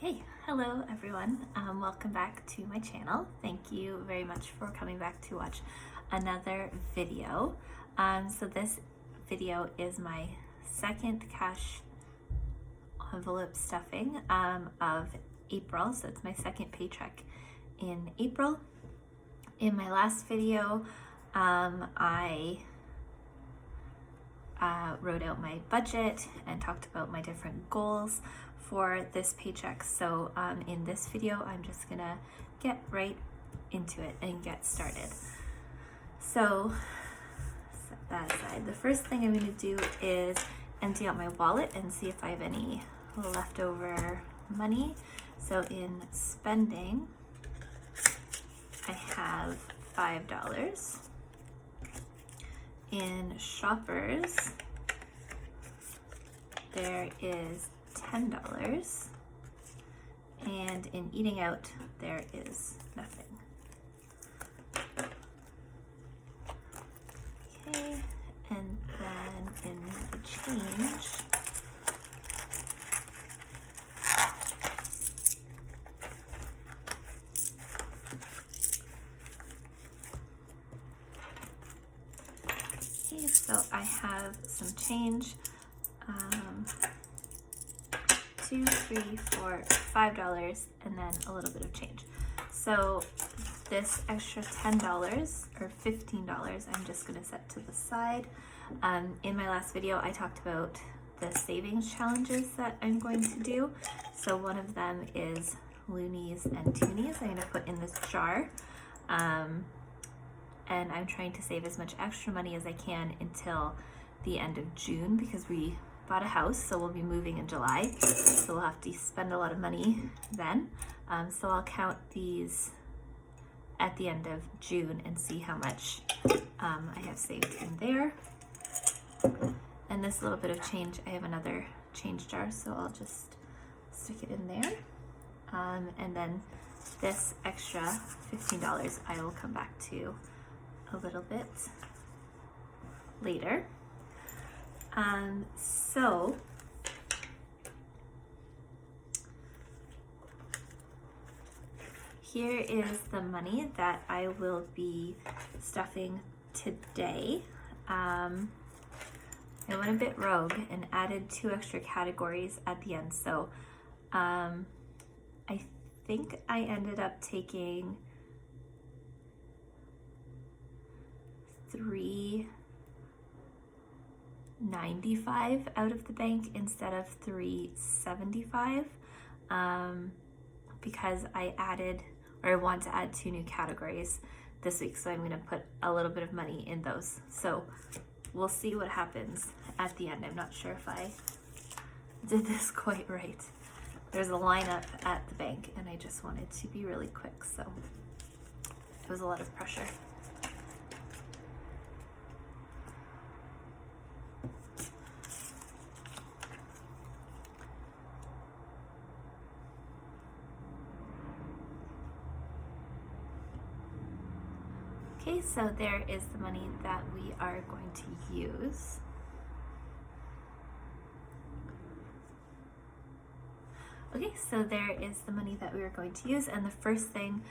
Okay, hello everyone. Welcome back to my channel. Thank you very much for coming back to watch another video. So this video is my second cash envelope stuffing of April. So it's my second paycheck in April. In my last video, I wrote out my budget and talked about my different goals for this paycheck. So in this video, I'm just gonna get right into it and get started. So set that aside. The first thing I'm gonna do is empty out my wallet and see if I have any leftover money. So in spending, I have $5. In shoppers, there is $10, and in eating out, there is nothing. Okay, and then in the change, okay, so I have some change. $2, $3, $4, $5, and then a little bit of change. So this extra $10 or $15, I'm just gonna set to the side. In my last video, I talked about the savings challenges that I'm going to do. So one of them is loonies and toonies. I'm gonna put in this jar. And I'm trying to save as much extra money as I can until the end of June because we bought a house, so we'll be moving in July, so we'll have to spend a lot of money then. So I'll count these at the end of June and see how much I have saved in there. And this little bit of change, I have another change jar, so I'll just stick it in there. And then this extra $15 I will come back to a little bit later. So here is the money that I will be stuffing today. I went a bit rogue and added 2 extra categories at the end. So I think I ended up taking $3.95 out of the bank instead of $3.75 because I added, or I want to add 2 new categories this week, so I'm going to put a little bit of money in those. So we'll see what happens at the end. I'm not sure if I did this quite right. There's a lineup at the bank and I just wanted to be really quick, so it was a lot of pressure. Okay, so there is the money that we are going to use. Okay, so there is the money that we are going to use, and the first thing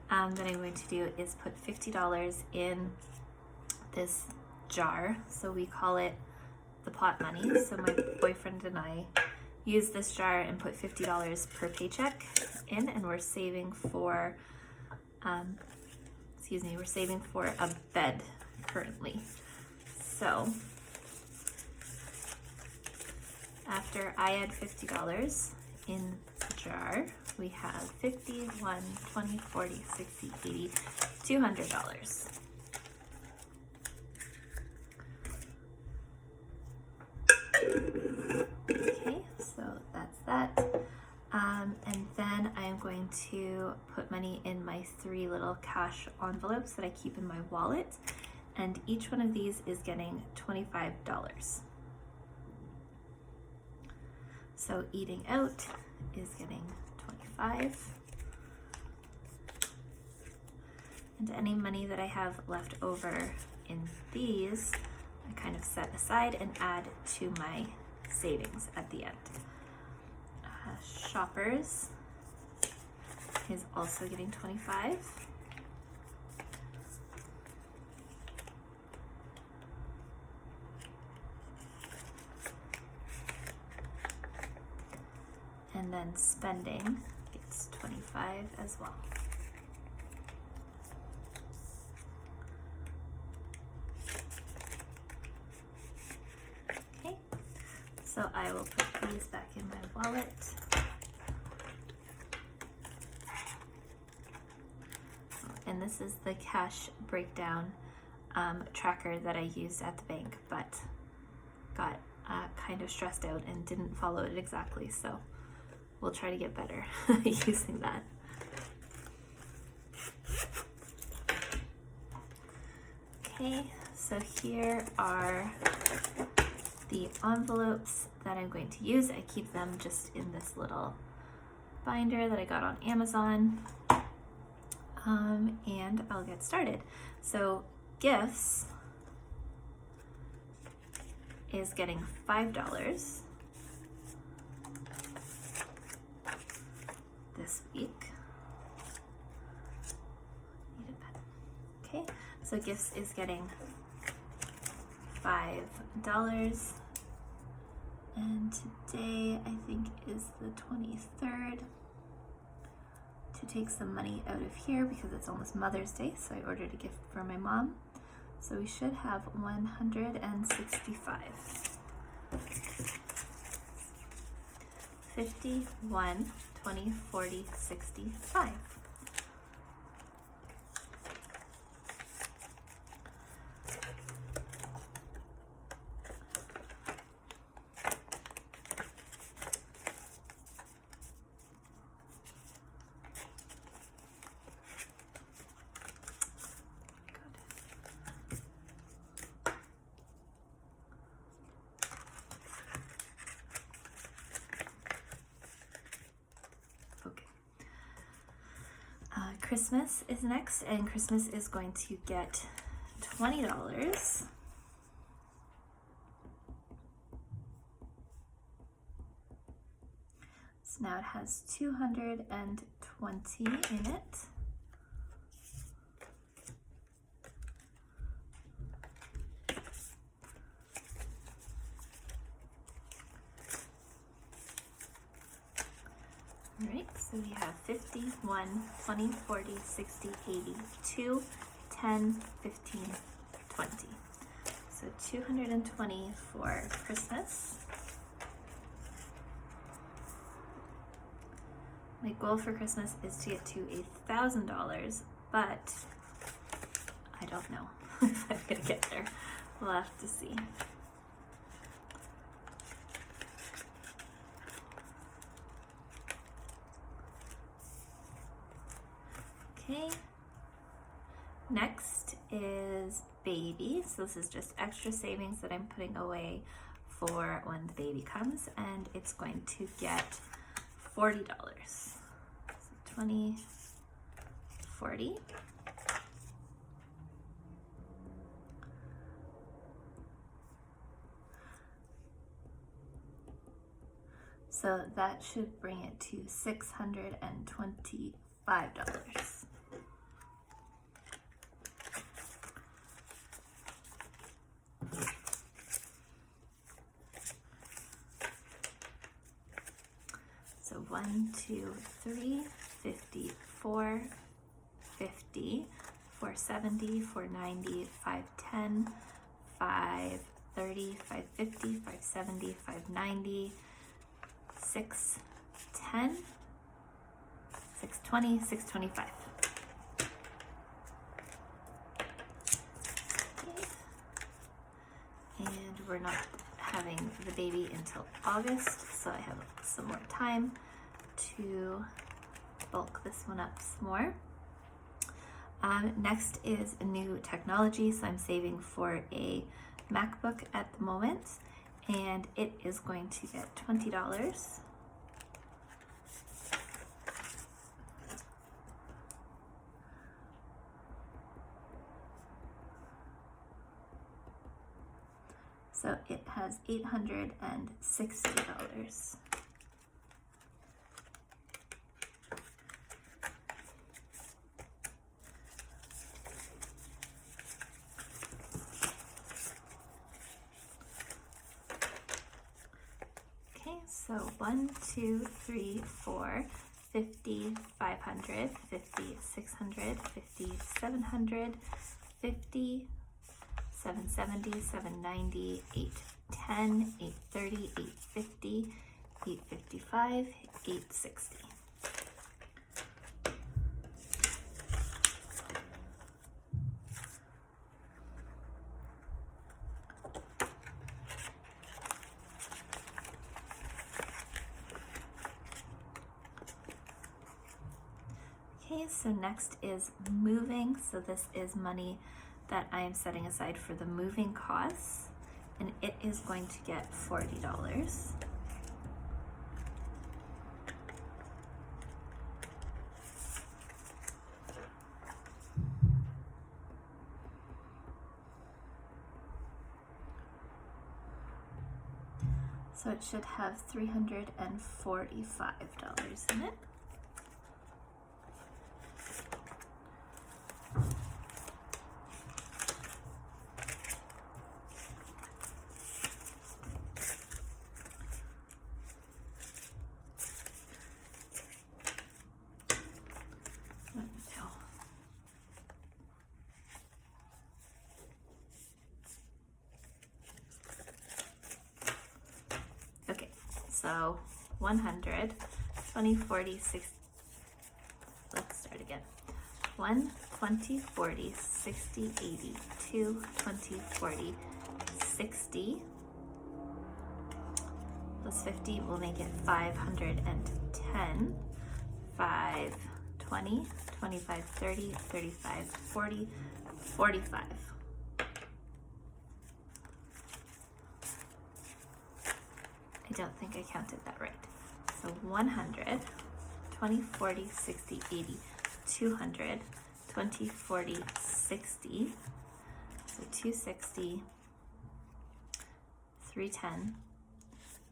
that I'm going to do is put $50 in this jar. So we call it the pot money. So my boyfriend and I use this jar and put $50 per paycheck in, and we're saving for we're saving for a bed currently. So after I add $50 in the jar, we have 50, 1, 20, 40, 60, 80, $200. Okay, so that's that. And then I am going to put money in my 3 little cash envelopes that I keep in my wallet, and each one of these is getting $25. So eating out is getting $25, and any money that I have left over in these, I kind of set aside and add to my savings at the end. Shoppers is also getting 25. And then spending gets 25 as well. Okay, so I will put these back in my wallet. And this is the cash breakdown tracker that I used at the bank, but got kind of stressed out and didn't follow it exactly, so we'll try to get better using that. Okay, so here are the envelopes that I'm going to use. I keep them just in this little binder that I got on Amazon. And I'll get started. So gifts is getting $5 this week. Need a pen. Okay, so gifts is getting $5, and today I think is the 23rd. To take some money out of here because it's almost Mother's Day, so I ordered a gift for my mom. So we should have 165. 51, 20, 40, 65. Christmas is next, and Christmas is going to get $20. So now it has 220 in it. Alright, so we have 50, 1, 20, 40, 60, 80, 2, 10, 15, 20. So 220 for Christmas. My goal for Christmas is to get to $1,000, but I don't know if I'm gonna get there. We'll have to see. Okay, next is baby. So this is just extra savings that I'm putting away for when the baby comes, and it's going to get $40. So 20, 40. So that should bring it to $625. So 1, 2, 3, 50, 4, 50, 470, 490, 510, 530, 550, 570, 590, 610, 620, 625. Okay. And we're not having the baby until August, so I have some more time to bulk this one up some more. Next is a new technology, so I'm saving for a MacBook at the moment, and it is going to get $20. So it has $860. So 1, 2, 3, 4, 50, 500, 50, 600, 50, 700, 50, 770, 790, 810, 830, 850, 855, 860. Okay, so next is moving. So this is money that I am setting aside for the moving costs, and it is going to get $40. So it should have $345 in it. Okay, so 100, 20, 40, 60, let's start again. 1, 20, 40, 60, 80, 2, 20, 40, 60, plus 50 will make it 510, 5, 20, 25, 30, 35, 40, 45. I don't think I counted that right. So 100, 20, 40, 60, 80, 200, 20, 40, 60, so 260, 310,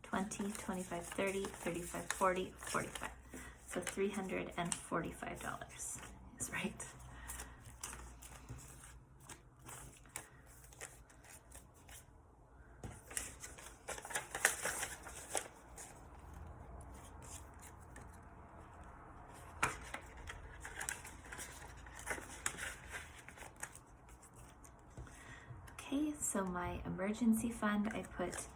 20, 25, 30, 35, 40, 45. So $345 is right. Okay, so my emergency fund, I put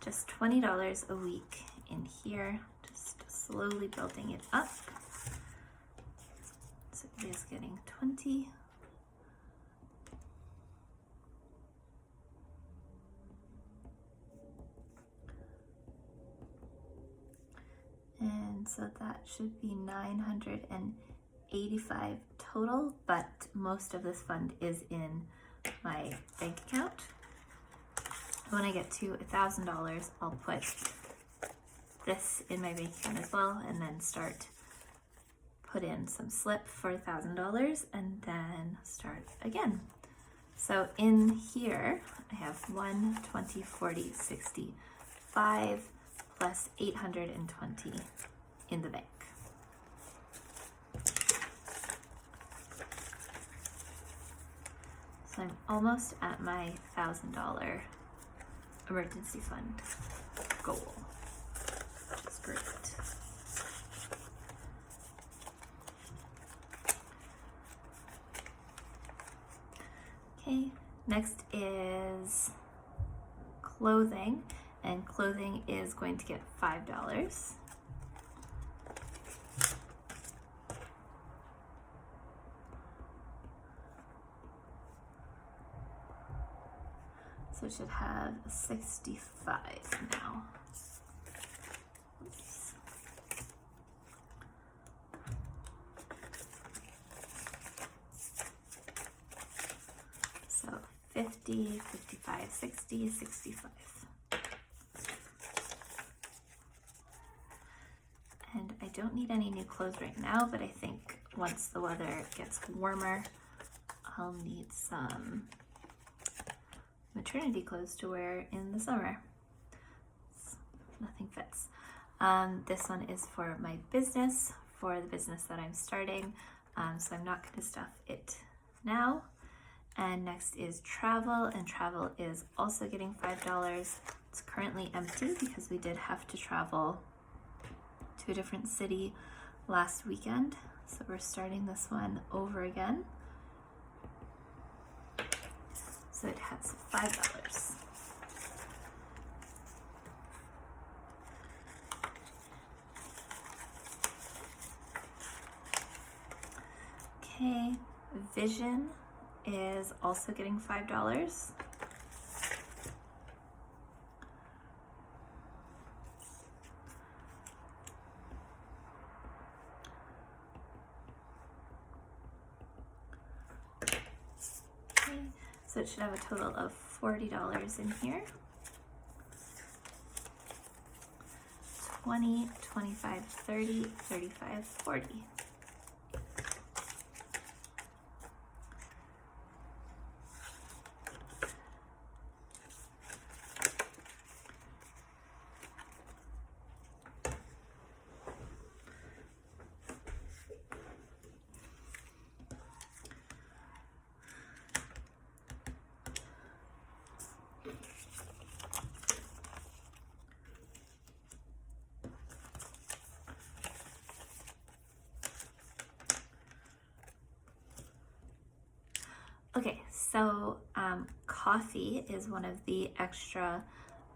just $20 a week in here, just slowly building it up. So it is getting 20. And so that should be 985 total, but most of this fund is in my bank account. When I get to $1,000, I'll put this in my bank account as well, and then put in some slip for $1,000, and then start again. So in here, I have 1, 20, 40, 60, 5, plus 820 in the bank. So I'm almost at my $1,000 emergency fund goal, which is great. Okay, next is clothing, and clothing is going to get $5. So it should have 65 now. Oops. So 50, 55, 60, 65. And I don't need any new clothes right now, but I think once the weather gets warmer, I'll need some maternity clothes to wear in the summer. Nothing fits. This one is for my business, for the business that I'm starting, so I'm not going to stuff it now. And next is travel, and travel is also getting $5. It's currently empty because we did have to travel to a different city last weekend, so we're starting this one over again. So it has $5. Okay, Vision is also getting $5. Okay, so it should have a total of $40 in here. 20, 25, 30, 35, 40. Okay, so coffee is one of the extra,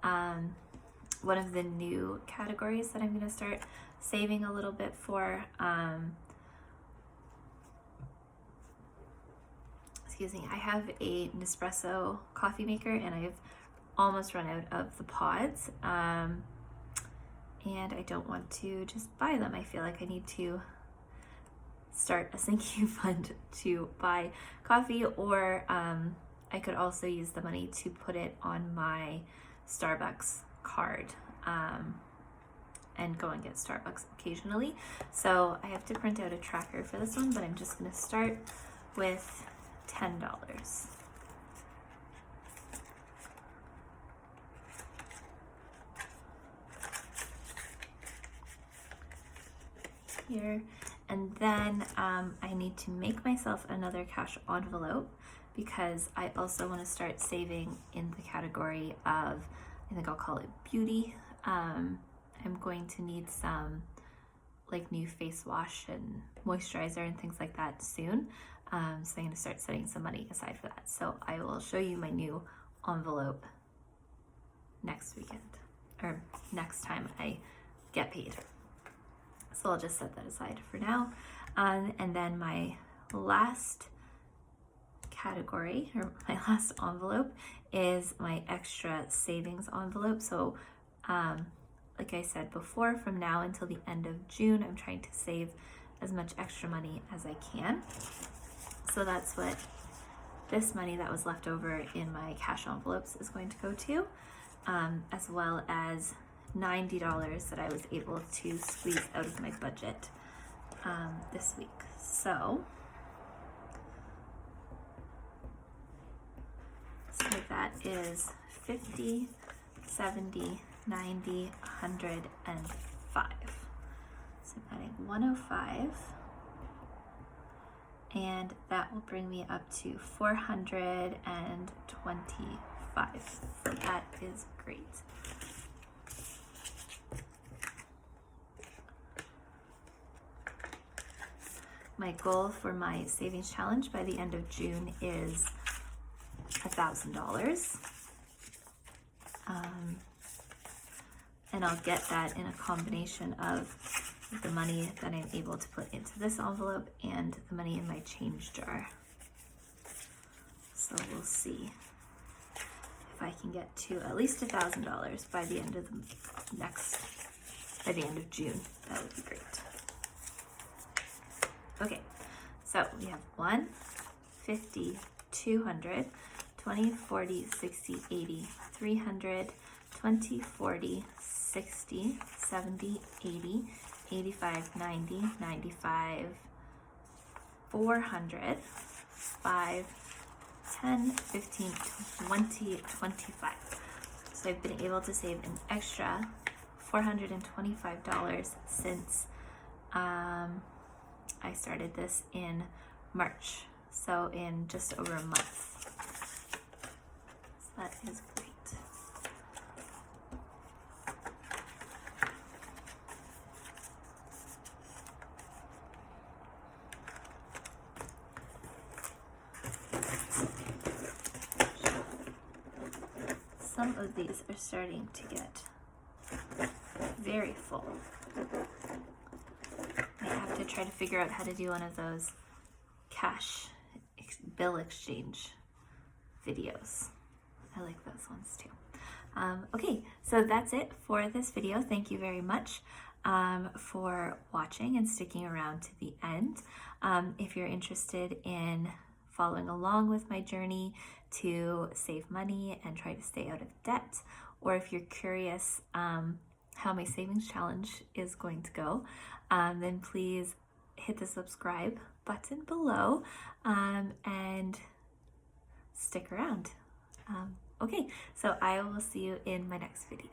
one of the new categories that I'm going to start saving a little bit for. Excuse me, I have a Nespresso coffee maker and I've almost run out of the pods, and I don't want to just buy them. I feel like I need to start a sinking fund to buy coffee, or I could also use the money to put it on my Starbucks card and go and get Starbucks occasionally. So I have to print out a tracker for this one, but I'm just going to start with $10. Here. And then I need to make myself another cash envelope because I also want to start saving in the category of, I think I'll call it beauty. I'm going to need some like new face wash and moisturizer and things like that soon. So I'm going to start setting some money aside for that. So I will show you my new envelope next weekend or next time I get paid. So I'll just set that aside for now. And then my last category, or my last envelope, is my extra savings envelope. So like I said before, from now until the end of June, I'm trying to save as much extra money as I can. So that's what this money that was left over in my cash envelopes is going to go to, as well as $90 that I was able to squeeze out of my budget this week. So that is 50, 70, 90, 105. So I'm adding 105, and that will bring me up to 425. So that is great. My goal for my savings challenge by the end of June is $1,000. And I'll get that in a combination of the money that I'm able to put into this envelope and the money in my change jar. So we'll see if I can get to at least $1,000 by the end of by the end of June. That would be great. Okay, so we have 1, 50, 200, 20, 40, 60, 80, 300, 20, 40, 60, 70, 80, 85, 90, 95, 400, 5, 10, 15, 20, 25. So I've been able to save an extra $425 since I started this in March, so in just over a month. So that is great. some of these are starting to get very full. I have to try to figure out how to do one of those cash bill exchange videos. I like those ones too. Okay, so that's it for this video. Thank you very much for watching and sticking around to the end. If you're interested in following along with my journey to save money and try to stay out of debt, or if you're curious how my savings challenge is going to go, then please hit the subscribe button below and stick around. Okay, so I will see you in my next video.